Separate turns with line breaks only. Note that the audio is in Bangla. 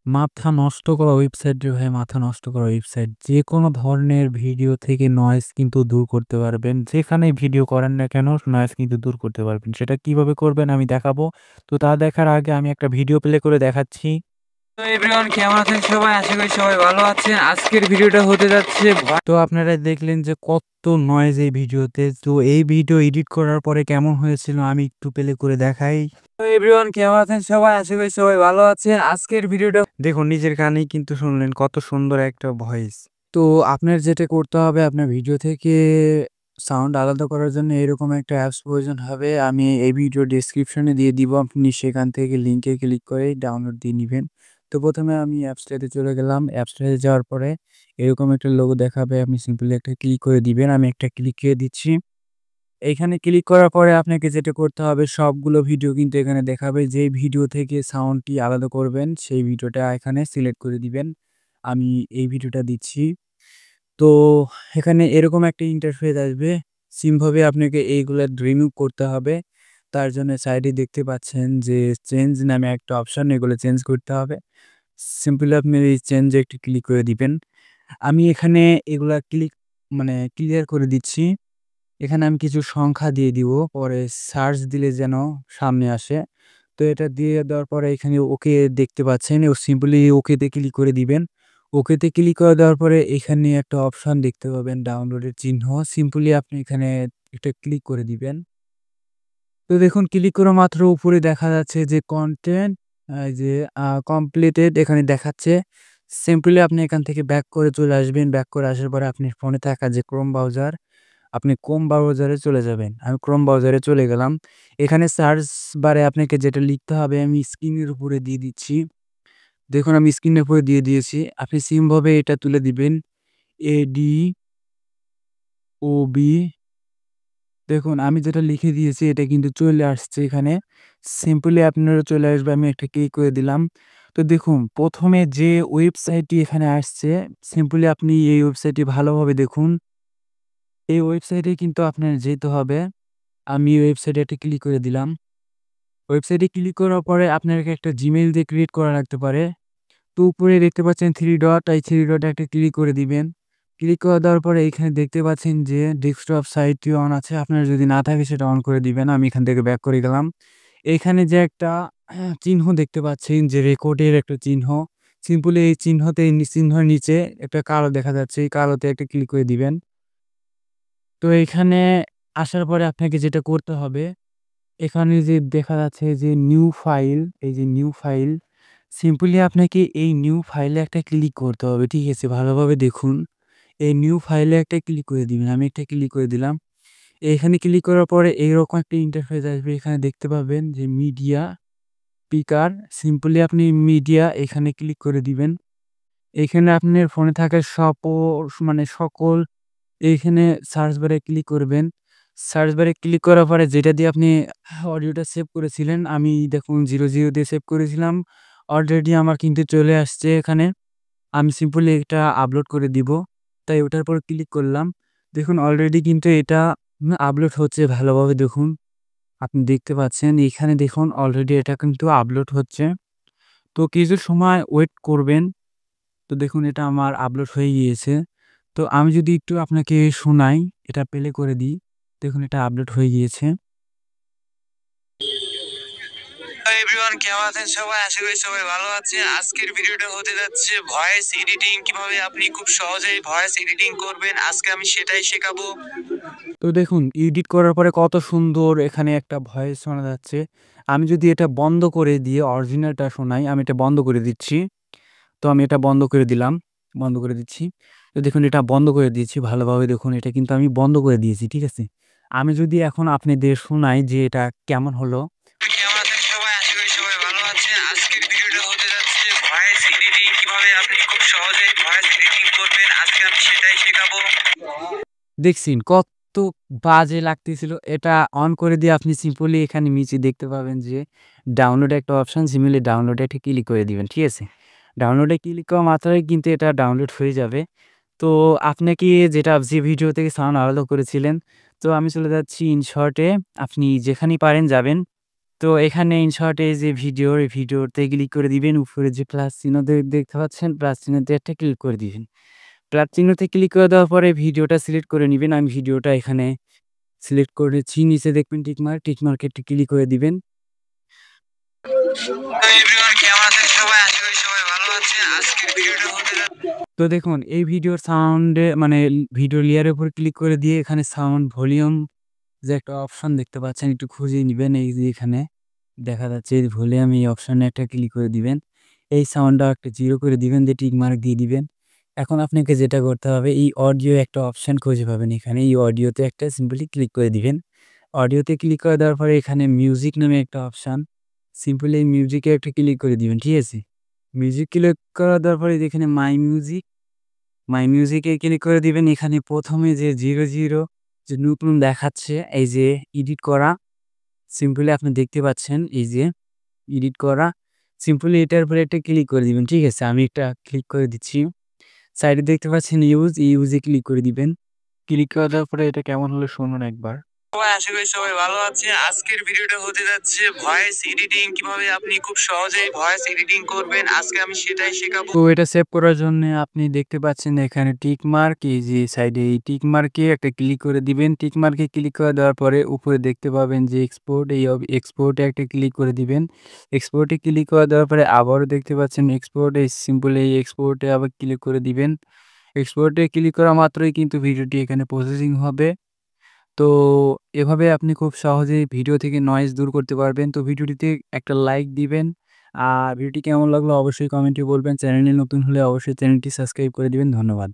মাথা নষ্ট করা ওয়েবসাইট রে ভাই, মাথা নষ্ট করা ওয়েবসাইট। যেকোনো ধরনের ভিডিও থেকে নয়েজ কিন্তু দূর করতে পারবেন। যেখানেই ভিডিও করেন না কেন নয়েজ কিন্তু দূর করতে পারবেন। সেটা কিভাবে করবেন আমি দেখাবো। তো তা দেখার আগে আমি একটা ভিডিও প্লে করে দেখাচ্ছি। তো এভরিওয়ান কেমন আছেন সবাই? আশা করি সবাই ভালো আছেন। আজকের ভিডিওটা হতে যাচ্ছে তো আপনারা দেখলেন যে কত নয়েজ এই ভিডিওতে। তো এই ভিডিও এডিট করার পরে কেমন হয়েছিল আমি একটু প্লে করে দেখাই। তো এভরিওয়ান কেমন আছেন সবাই? আশা করি সবাই ভালো আছেন। আজকের ভিডিওটা দেখুন, নিজের কানেই কিন্তু শুনলেন কত সুন্দর একটা ভয়েস। তো আপনার যেটা করতে হবে, আপনার ভিডিও থেকে সাউন্ড আলাদা করার জন্য এরকম একটা অ্যাপস প্রয়োজন হবে। আমি এই ভিডিও ডেসক্রিপশনে দিয়ে দিব, আপনি সেখান থেকে লিঙ্কে ক্লিক করে ডাউনলোড দিয়ে নেবেন। তো প্রথমে আমি অ্যাপসটাতে চলে গেলাম। অ্যাপসটাতে যাওয়ার পরে এরকম একটা লোগো দেখাবে, আপনি সিম্পলি একটা ক্লিক করে দিবেন। আমি একটা ক্লিক করে দিচ্ছি। এইখানে ক্লিক করার পরে আপনাকে যেটা করতে হবে, সবগুলো ভিডিও কিন্তু এখানে দেখাবে। যেই ভিডিও থেকে সাউন্ডটি আলাদা করবেন সেই ভিডিওটা এখানে সিলেক্ট করে দিবেন। আমি এই ভিডিওটা দিচ্ছি। তো এখানে এরকম একটা ইন্টারফেস আসবে। সিমভাবে আপনাকে এইগুলা রিমুভ করতে হবে। তার জন্য সাইডে দেখতে পাচ্ছেন যে চেঞ্জ নামে একটা অপশন, এগুলো চেঞ্জ করতে হবে। সিম্পলি আপনি এই চেঞ্জে একটু ক্লিক করে দিবেন। আমি এখানে এগুলা ক্লিয়ার করে দিচ্ছি। এখানে আমি কিছু সংখ্যা দিয়ে দিব, পরে সার্চ দিলে যেন সামনে আসে। তো এটা দিয়ে দেওয়ার পরে এখানে ওকে দেখতে পাচ্ছেন, সিম্পলি ওকেতে ক্লিক করে দিবেন। ওকেতে ক্লিক করে দেওয়ার পরে এখানে একটা অপশন দেখতে পাবেন ডাউনলোডের চিহ্ন। সিম্পলি আপনি এখানে একটা ক্লিক করে দিবেন। তো দেখুন, ক্লিক করা মাত্র উপরে দেখা যাচ্ছে যে কনটেন্ট এই যে কমপ্লিটেড এখানে দেখাচ্ছে। সিম্পলি আপনি এখান থেকে ব্যাক করে চলে আসবেন। ব্যাক করে আসার পরে আপনি ফোনে থাকা যে ক্রোম ব্রাউজার, আপনি ক্রোম ব্রাউজারে চলে যাবেন। আমি ক্রোম ব্রাউজারে চলে গেলাম। এখানে সার্চ বারে আপনাকে যেটা লিখতে হবে আমি স্ক্রিনের উপরে দিয়ে দিচ্ছি। দেখুন আমি স্ক্রিনের উপরে দিয়ে দিয়েছি। আপনি সিমভাবে এটা তুলে দিবেন। ADOB। দেখুন আমি যেটা লিখে দিয়েছি এটা কিন্তু চলে আসছে এখানে। সিম্পলি আপনারও চলে আসবে। আমি একটা ক্লিক করে দিলাম। তো দেখুন, প্রথমে যে ওয়েবসাইটটি এখানে আসছে, সিম্পলি আপনি এই ওয়েবসাইটটি ভালোভাবে দেখুন। এই ওয়েবসাইটে কিন্তু আপনার যেতে হবে। আমি ওয়েবসাইটে একটা ক্লিক করে দিলাম। ওয়েবসাইটে ক্লিক করার পরে আপনাকে একটা জিমেইল দিয়ে ক্রিয়েট করা লাগতে পারে। তো উপরে দেখতে পাচ্ছেন 3 ডট, এই 3 ডটে একটা ক্লিক করে দিবেন। ক্লিক করে দেওয়ার পরে এখানে দেখতে পাচ্ছেন যে ডেস্কটপ সাইটটি অন আছে। আপনার যদি না থাকে সেটা অন করে দিবেন। আমি এখান থেকে ব্যাক করে গেলাম। এখানে যে একটা চিহ্ন দেখতে পাচ্ছেন যে রেকর্ডের একটা চিহ্ন। সিম্পলি এই চিহ্নের নিচে একটা কালো দেখা যাচ্ছে। এই কালোতে একটা ক্লিক করে দিবেন। তো এইখানে আসার পরে আপনাকে যেটা করতে হবে, এখানে যে দেখা যাচ্ছে যে নিউ ফাইল, এই যে নিউ ফাইল, সিম্পলি আপনাকে এই নিউ ফাইলে একটা ক্লিক করতে হবে। ঠিক আছে? ভালোভাবে দেখুন। এই নিউ ফাইলে একটা ক্লিক করে দিবেন। আমি একটা ক্লিক করে দিলাম। এখানে ক্লিক করার পরে এইরকম একটা ইন্টারফেস আসবে। এখানে দেখতে পাবেন যে মিডিয়া স্পিকার। সিম্পলি আপনি মিডিয়া এখানে ক্লিক করে দিবেন। এখানে আপনার ফোনে থাকা সকল এইখানে সার্চ বারে ক্লিক করবেন। সার্চ বারে ক্লিক করার পরে যেটা দিয়ে আপনি অডিওটা সেভ করেছিলেন, আমি দেখুন 00 দিয়ে সেভ করেছিলাম। অলরেডি আমার কিন্তু চলে আসছে এখানে। আমি সিম্পলি এটা আপলোড করে দিব। তাই ওটার পর ক্লিক করলাম। দেখুন অলরেডি কিন্তু এটা আপলোড হচ্ছে, ভালোভাবে দেখুন। আপনি দেখতে পাচ্ছেন এখানে দেখুন অলরেডি এটা কিন্তু আপলোড হচ্ছে। তো কিছু সময় ওয়েট করবেন। তো দেখুন এটা আমার আপলোড হয়ে গিয়েছে। তো আমি যদি একটু আপনাকে শোনাই, এটা প্লে করে দিই। দেখুন এটা আপলোড হয়ে গিয়েছে। হ্যালো এভরিওয়ান কেমন আছেন সবাই? আশা করি সবাই ভালো আছেন। আজকের ভিডিওটা হতে যাচ্ছে ভয়েস এডিটিং, কিভাবে আপনি খুব সহজেই ভয়েস এডিটিং করবেন। আজকে আমি সেটাই শেখাবো। তো দেখুন এডিট করার পরে কত সুন্দর এখানে একটা ভয়েস শোনা যাচ্ছে। আমি যদি এটা বন্ধ করে দিয়ে অরিজিনালটা শোনাই, আমি এটা বন্ধ করে দিচ্ছি। তো আমি এটা বন্ধ করে দিলাম, বন্ধ করে দিচ্ছি। তো দেখুন এটা বন্ধ করে দিয়েছি। ভালোভাবে দেখুন এটা কিন্তু আমি বন্ধ করে দিয়েছি। ঠিক আছে? আমি যদি এখন আপনাদের শোনাই যে এটা কেমন হলো। কেমন আছেন সবাই? আশা করি সবাই ভালো আছেন। আজকের ভিডিওটা হতে যাচ্ছে ভয়েস এডিটিং, কিভাবে আপনি খুব সহজেই ভয়েস এডিটিং করবেন। আজকে আমি সেটাই শেখাবো। দেখছেন কত বাজে লাগতেছিল। এটা অন করে দিয়ে আপনি সিম্পলি এখানে নিচে দেখতে পাবেন যে ডাউনলোড একটা অপশন, সিম্পলি ডাউনলোডে একটা ক্লিক করে দিবেন। ঠিক আছে? ডাউনলোডে ক্লিক করা মাত্রই কিন্তু এটা ডাউনলোড হয়ে যাবে। তো আপনাকে যে ভিডিও থেকে সাউন্ড আলাদা করেছিলেন, তো আমি চলে যাচ্ছি ইনশর্টে। আপনি যেখানেই পারেন যাবেন। তো এখানে ইনশর্ট এই যে এই ভিডিওতে ক্লিক করে দিবেন। উপরে যে প্লাস চিহ্ন দেখতে পাচ্ছেন, প্লাস চিহ্নতে একটা ক্লিক করে দিবেন। প্লাস চিহ্নতে ক্লিক করে দেওয়ার পরে ভিডিওটা সিলেক্ট করে নিবেন। আমি ভিডিওটা এখানে সিলেক্ট করেছি। নিচে দেখবেন টিকমার্ক, টিকমার্কে একটি ক্লিক করে দিবেন। তো দেখুন এই ভিডিওর সাউন্ডে মানে ভিডিও লেয়ারের উপর ক্লিক করে দিয়ে এখানে সাউন্ড ভলিউম যে একটা অপশন দেখতে পাচ্ছেন একটু খুঁজে নিবেন। এই যে এখানে দেখা যাচ্ছে এই ভলিউম এই অপশনে একটা ক্লিক করে দিবেন। এই সাউন্ডটা একটা 0 করে দিবেন, দিয়ে টিক মার্ক দিয়ে দিবেন। এখন আপনাকে যেটা করতে হবে এই অডিও একটা অপশন খুঁজে পাবেন এখানে। এই অডিওতে একটা সিম্পলি ক্লিক করে দিবেন। অডিওতে ক্লিক করে দেওয়ার পরে এখানে মিউজিক নামে একটা অপশন, সিম্পলি এই মিউজিকে একটা ক্লিক করে দিবেন। ঠিক আছে? মিউজিক ক্লিক করে দেওয়ার পরে এখানে মাই মিউজিকে ক্লিক করে দিবেন। এখানে ১ম এ যে ০০ যে নতুন দেখাচ্ছে এই যে এডিট করা, সিম্পলি আপনি দেখতে পাচ্ছেন এই যে এডিট করা। সিম্পলি এটার উপরে একটা ক্লিক করে দিবেন। ঠিক আছে? আমি একটা ক্লিক করে দিচ্ছি। সাইডে দেখতে পাচ্ছেন ইউজে ক্লিক করে দিবেন। ক্লিক করে দেওয়ার পরে এটা কেমন হলো শুনুন একবার।
সবাই আশা করি সবাই ভালো আছে। আজকের ভিডিওটা হতে যাচ্ছে ভয়েস এডিটিং, কিভাবে আপনি খুব সহজেই ভয়েস এডিটিং করবেন। আজকে আমি সেটাই শেখাবো।
তো এটা সেভ করার জন্য আপনি দেখতে পাচ্ছেন এখানে টিক মার্ক, এই যে সাইডে এই টিক মার্কে একটা ক্লিক করে দিবেন। টিক মার্কে ক্লিক করে দেওয়ার পরে উপরে দেখতে পাবেন যে এক্সপোর্ট, এই এক্সপোর্টে একটা ক্লিক করে দিবেন। এক্সপোর্টে ক্লিক করে দেওয়ার পরে আবারও দেখতে পাচ্ছেন এক্সপোর্ট, এই সিম্পল এই এক্সপোর্টে আবার ক্লিক করে দিবেন। এক্সপোর্টে ক্লিক করা মাত্রই কিন্তু ভিডিওটি এখানে প্রসেসিং হবে। তো এভাবে আপনি খুব সহজেই ভিডিও থেকে নয়েজ দূর করতে পারবেন। তো ভিডিওটিতে একটা লাইক দিবেন। আর ভিডিওটি কেমন লাগলো অবশ্যই কমেন্টে বলবেন। চ্যানেলে নতুন হলে অবশ্যই চ্যানেলটি সাবস্ক্রাইব করে দিবেন। ধন্যবাদ।